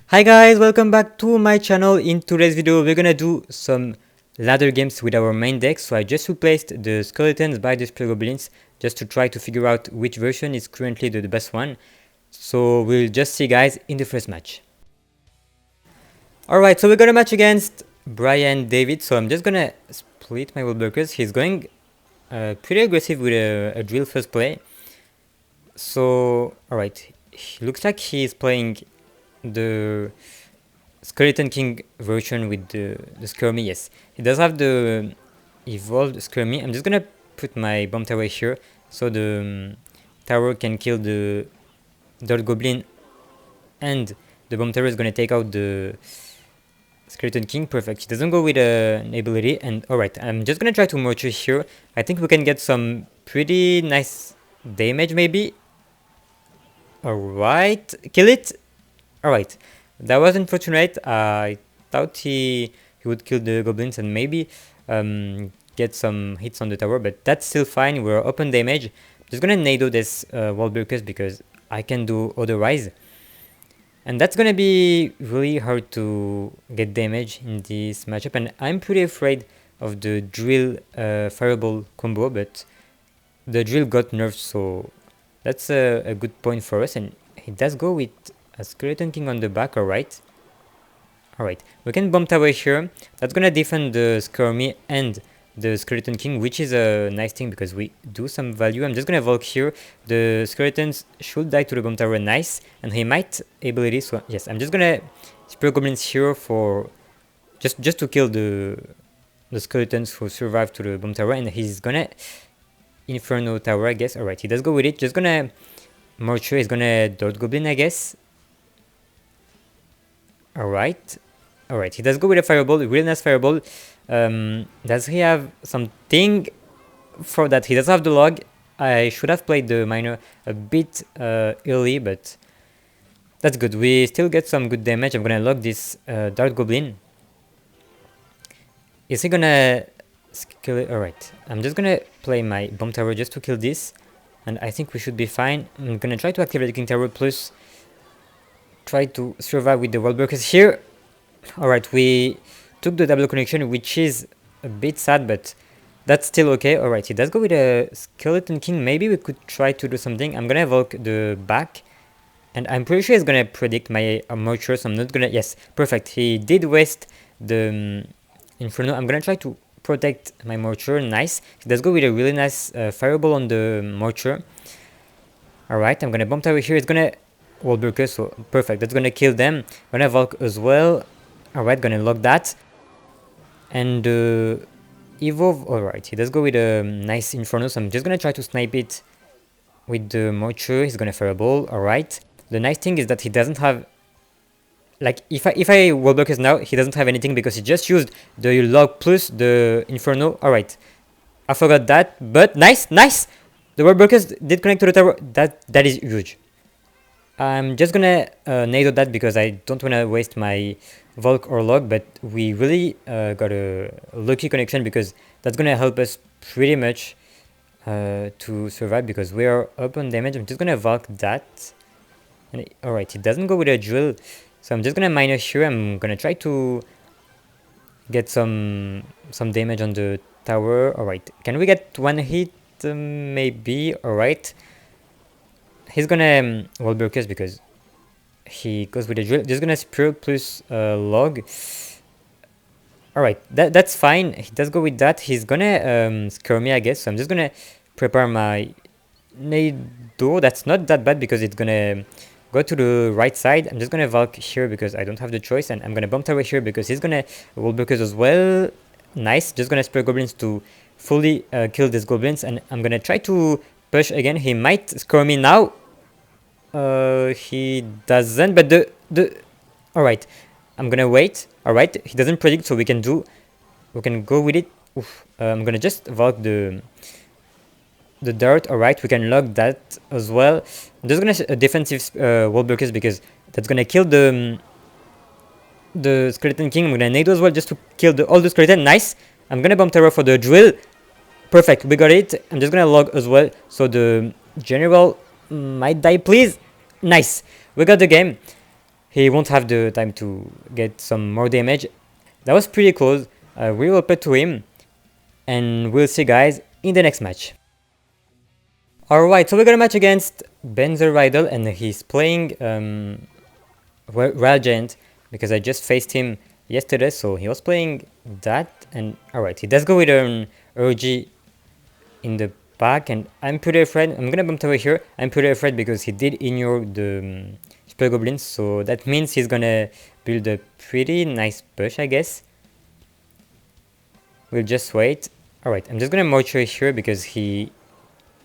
Hi guys, welcome back to my channel. In today's video we're gonna do some ladder games with our main deck. So I just replaced the skeletons by the spear goblins just to try to figure out which version is currently the best one. So we'll just see guys in the first match. Alright, so we got a match against Brian David. So I'm just gonna split my woodworkers. He's going pretty aggressive with a drill first play. So alright, looks like he's playing the Skeleton King version with the Skirmy. Yes, he does have the evolved Skirmy. I'm just gonna put my bomb tower here so the tower can kill the Dirt Goblin, and the bomb tower is gonna take out the Skeleton King. Perfect. He doesn't go with an ability. And alright, I'm just gonna try to mortar here. I think we can get some pretty nice damage maybe. Alright, kill it. Alright, that was unfortunate. I thought he would kill the goblins and maybe get some hits on the tower, but that's still fine. We're open damage. Just gonna nado this wall breakers because I can do otherwise. And that's gonna be really hard to get damage in this matchup, and I'm pretty afraid of the drill fireball combo, but the drill got nerfed, so that's a good point for us. And he does go with a Skeleton King on the back, alright. Alright, we can bomb tower here. That's gonna defend the Skirmy and the Skeleton King, which is a nice thing because we do some value. I'm just gonna Volk here. The Skeletons should die to the bomb tower, nice. And he might ability, so yes, I'm just gonna Spear Goblins here for just to kill the Skeletons who survive to the bomb tower. And he's gonna Inferno Tower, I guess. Alright, he does go with it. Just gonna Mortuary, he's gonna Dirt Goblin, I guess. Alright. Alright, he does go with a fireball, a really nice fireball. Does he have something for that? He does have the log. I should have played the miner a bit early, but that's good. We still get some good damage. I'm gonna log this Dart Goblin. Is he gonna kill it? Alright, I'm just gonna play my Bomb Tower just to kill this, and I think we should be fine. I'm gonna try to activate the King Tower plus try to survive with the wall breakers here. Alright, we took the double connection, which is a bit sad, but that's still okay. Alright, he does go with a Skeleton King. Maybe we could try to do something. I'm gonna evoke the back, and I'm pretty sure he's gonna predict my Morture, so I'm not gonna... Yes, perfect. He did waste the Inferno. I'm gonna try to protect my Morture. Nice. He does go with a really nice fireball on the Morture. Alright, I'm gonna bomb tower here. It's gonna wall breaker, so perfect. That's gonna kill them. I'm gonna Volk as well. Alright, gonna lock that. And evolve. Alright, he does go with a nice Inferno, so I'm just gonna try to snipe it with the Morture. He's gonna fireball. Alright. The nice thing is that he doesn't have... Like, if I wall blockers now, he doesn't have anything because he just used the log plus the Inferno. Alright. I forgot that, but nice, nice! The wall breakers did connect to the tower. That is huge. I'm just gonna nado that because I don't wanna waste my Volk or log, but we really got a lucky connection because that's gonna help us pretty much to survive because we are up on damage. I'm just gonna Volk that. And alright, it doesn't go with a drill, so I'm just gonna miner here. I'm gonna try to get some damage on the tower. Alright, can we get one hit? Maybe. Alright. He's gonna wall breakers because he goes with a drill. Just gonna spear plus log. Alright, that's fine. He does go with that. He's gonna scare me, I guess. So I'm just gonna prepare my nado. That's not that bad because it's gonna go to the right side. I'm just gonna Valk here because I don't have the choice, and I'm gonna bomb tower here because he's gonna wall breakers as well. Nice. Just gonna spear goblins to fully kill these goblins, and I'm gonna try to push again. He might score me now. He doesn't, but the alright, I'm gonna wait. Alright, he doesn't predict, so we can go with it. Oof. I'm gonna just Valk the dirt. Alright, we can log that as well. I'm just gonna defensive wall breakers because that's gonna kill the Skeleton King. I'm gonna nade as well just to kill all the skeleton. Nice. I'm gonna bomb terror for the drill. Perfect, we got it. I'm just gonna log as well, so the general might die, please. Nice, we got the game. he won't have the time to get some more damage. That was pretty close. We will put to him, and we'll see guys in the next match. Alright, so we got a match against Ben the Riddle, and he's playing Royale Giant, because I just faced him yesterday, so he was playing that. And alright, he does go with an OG in the back, and I'm pretty afraid. I'm gonna bump over here. I'm pretty afraid because he did ignore the Super Goblins, so that means he's gonna build a pretty nice bush, I guess. We'll just wait. Alright, I'm just gonna mortar here because he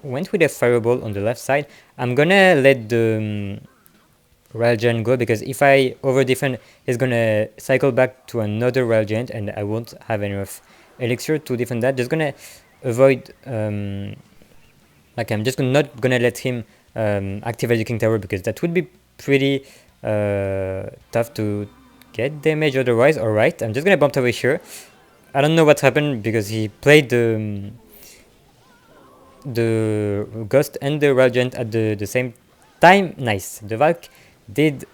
went with a fireball on the left side. I'm gonna let the Royal Giant go, because if I over defend, he's gonna cycle back to another Royal Giant, and I won't have enough elixir to defend that. Just gonna avoid, like, I'm just not gonna let him activate the King Tower, because that would be pretty tough to get damage otherwise. Alright, I'm just gonna bump over here. I don't know what happened, because he played the Ghost and the Royal Giant at the same time. Nice. The Valk did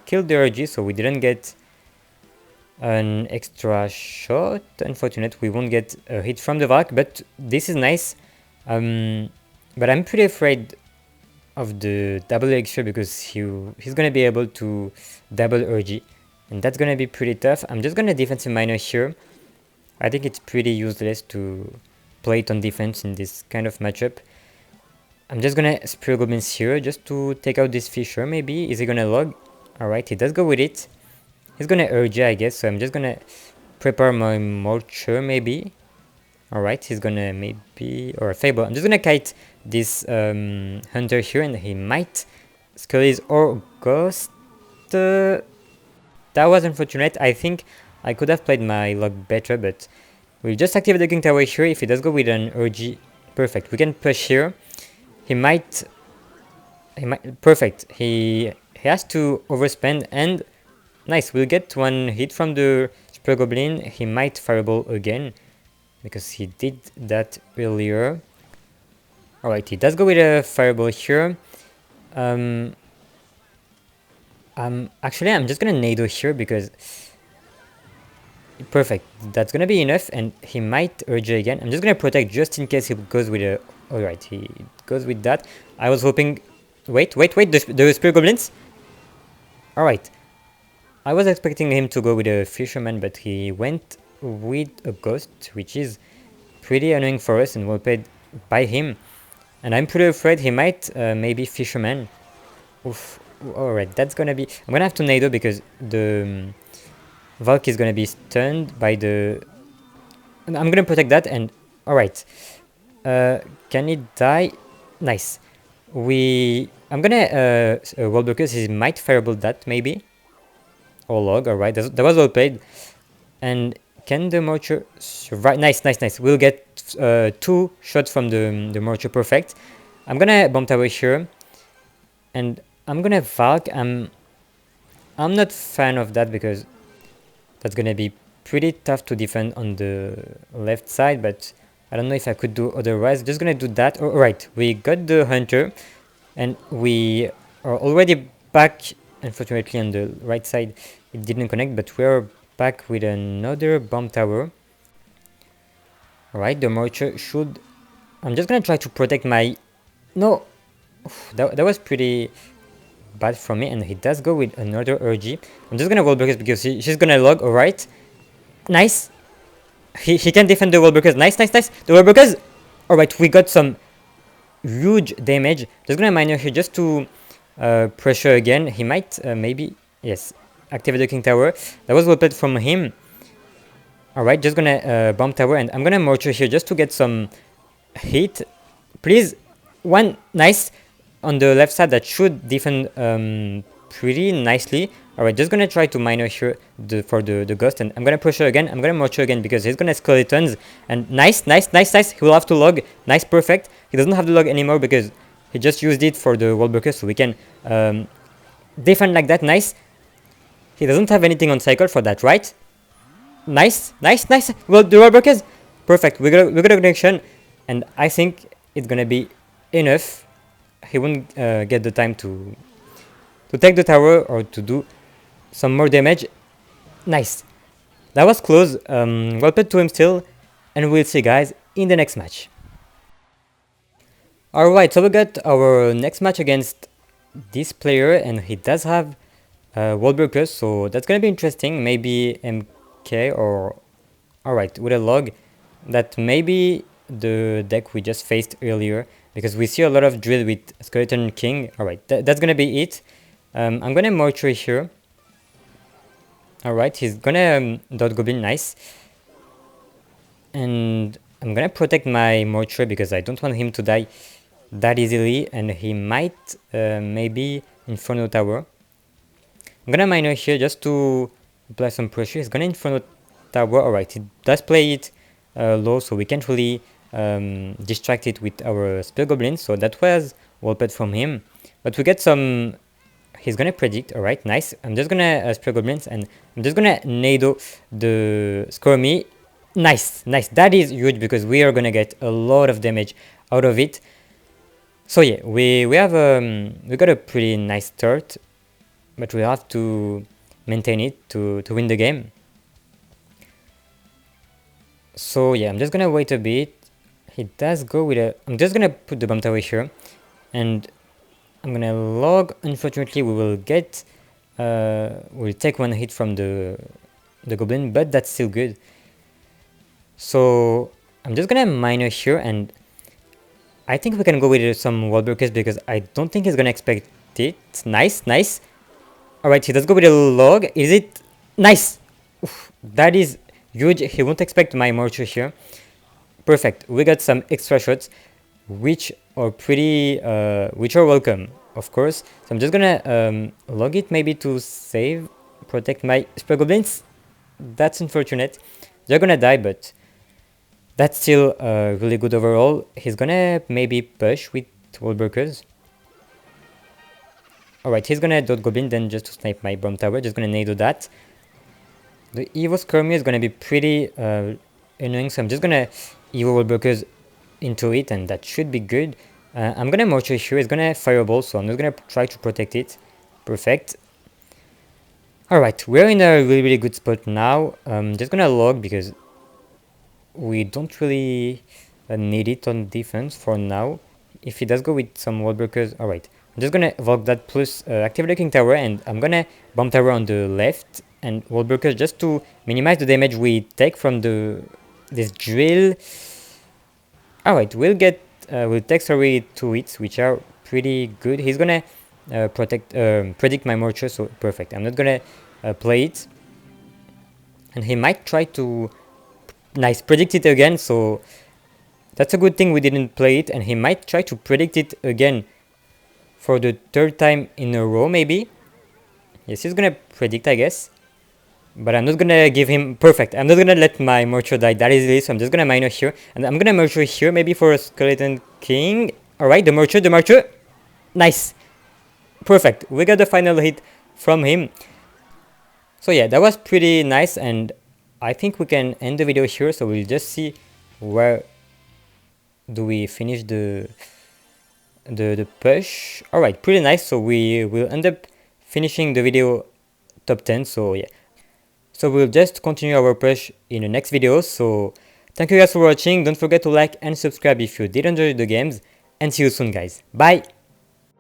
kill the RG, so we didn't get an extra shot. Unfortunate, we won't get a hit from the Valk, but this is nice. But I'm pretty afraid of the double elixir, because he's gonna be able to double RG, and that's gonna be pretty tough. I'm just gonna defensive miner here. I think it's pretty useless to play it on defense in this kind of matchup. I'm just gonna Spear Goblins here just to take out this Fisher, maybe. Is he gonna log? Alright, he does go with it. He's gonna urge, I guess, so I'm just gonna prepare my Mortar, maybe. Alright, he's gonna maybe... or Fable. I'm just gonna kite this Hunter here, and he might Skullies or Ghost. That was unfortunate. I think I could have played my log better, but we'll just activate the King Tower here. If he does go with an OG, perfect. We can push here. He might, perfect. He has to overspend, and nice. We'll get one hit from the Super Goblin. He might fireball again, because he did that earlier. Alright, he does go with a fireball here. Actually, I'm just gonna Nado here, because perfect, that's gonna be enough, and he might urge again. I'm just gonna protect just in case he goes with a... alright, he goes with that. I was hoping... wait, the Spirit Goblins? Alright, I was expecting him to go with a Fisherman, but he went with a Ghost, which is pretty annoying for us, and well played by him. And I'm pretty afraid he might maybe Fisherman. Oof. Alright, that's gonna be... I'm gonna have to Nado, because the Valk is gonna be stunned by the... I'm gonna protect that, and... alright. Can he die? Nice. I'm gonna wall blockers. He might fireball that, maybe. Or log, alright. That was well played. And can the Mortar survive? Nice. We'll get 2 shots from the Mortar, perfect. I'm gonna bomb tower here. And I'm gonna Valk. I'm not fan of that, because that's gonna be pretty tough to defend on the left side, but I don't know if I could do otherwise. Just gonna do that. Alright, we got the Hunter, and we are already back. Unfortunately, on the right side it didn't connect, but we're back with another bomb tower. Alright, the Mortar should... I'm just gonna try to protect my... no! Oof, that was pretty bad from me, and he does go with another RG. I'm just gonna wall breakers, because she's gonna log. Alright, nice. He can defend the wall breakers. Nice. The wall breakers. Alright, we got some huge damage. Just gonna miner here just to pressure again. He might maybe... yes, activate the King Tower. That was well played from him. Alright, just gonna bomb tower, and I'm gonna Mortar here just to get some hit. Please, one. Nice. On the left side, that should defend pretty nicely. Alright, just gonna try to miner here for the Ghost, and I'm gonna pressure again. I'm gonna Mortar again, because he's gonna Skeletons. And nice. He will have to log. Nice, perfect. He doesn't have to log anymore, because he just used it for the wall breaker, so we can defend like that. Nice. He doesn't have anything on cycle for that, right? Nice. Well, the wall breakers. Perfect. We got a connection, and I think it's gonna be enough. He won't get the time to take the tower or to do some more damage. Nice. That was close. Well played to him still. And we'll see guys in the next match. Alright, so we got our next match against this player, and he does have wall breakers, so that's gonna be interesting. Maybe MK or... Alright, with a log. That maybe the deck we just faced earlier, because we see a lot of drill with Skeleton King. Alright, that's gonna be it. I'm gonna mortuary here. Alright, he's gonna dot goblin, nice. And I'm gonna protect my mortuary because I don't want him to die that easily, and he might maybe Inferno Tower. I'm gonna minor here just to apply some pressure. He's gonna Inferno Tower. Alright, he does play it low, so we can't really distract it with our Spell Goblins, so that was well played from him. But we get some... He's gonna predict. Alright, nice. I'm just gonna Spell Goblins, and I'm just gonna Nado the Squirmy. Nice, nice. That is huge because we are gonna get a lot of damage out of it. So yeah, we got a pretty nice start, but we have to maintain it to win the game. So yeah, I'm just gonna wait a bit. He does go with a... I'm just gonna put the bomb tower here, and I'm gonna log. Unfortunately, we will get... we'll take one hit from the goblin, but that's still good. So I'm just gonna minor here, and I think we can go with some wall breakers because I don't think he's gonna expect it. Nice, nice. Alright, he does go with a log. Is it? Nice! Oof, that is huge. He won't expect my mortar here. Perfect. We got some extra shots, which are pretty... which are welcome, of course. So I'm just gonna log it maybe to save, protect my Spell Goblins. That's unfortunate. They're gonna die, but... That's still really good overall. He's gonna maybe push with wall breakers. Alright, he's gonna dot goblin then just to snipe my bomb tower. Just gonna nado that. The Evo Skirmy is gonna be pretty annoying, so I'm just gonna Evo wall breakers into it, and that should be good. I'm gonna mortar here. It's gonna fireball, so I'm not gonna try to protect it. Perfect. Alright, we're in a really good spot now. Just gonna log because we don't really need it on defense for now. If he does go with some wall breakers, alright. I'm just gonna evoke that plus activate the King Tower, and I'm gonna bomb tower on the left and wall breakers just to minimize the damage we take from this drill. Alright, we'll take 2 hits, which are pretty good. He's gonna predict my mortar, so perfect. I'm not gonna play it, and he might try to... Nice, predict it again, so that's a good thing we didn't play it, and he might try to predict it again for the 3rd time in a row, maybe. Yes, he's gonna predict, I guess, but I'm not gonna give him... Perfect, I'm not gonna let my mortar die that easily, so I'm just gonna minor here, and I'm gonna mortar here, maybe for a Skeleton King. Alright, the mortar, nice, perfect, we got the final hit from him. So yeah, that was pretty nice, and I think we can end the video here, so we'll just see where do we finish the push. Alright, pretty nice, so we will end up finishing the video top 10, so yeah. So we'll just continue our push in the next video, so thank you guys for watching, don't forget to like and subscribe if you did enjoy the games, and see you soon guys, bye!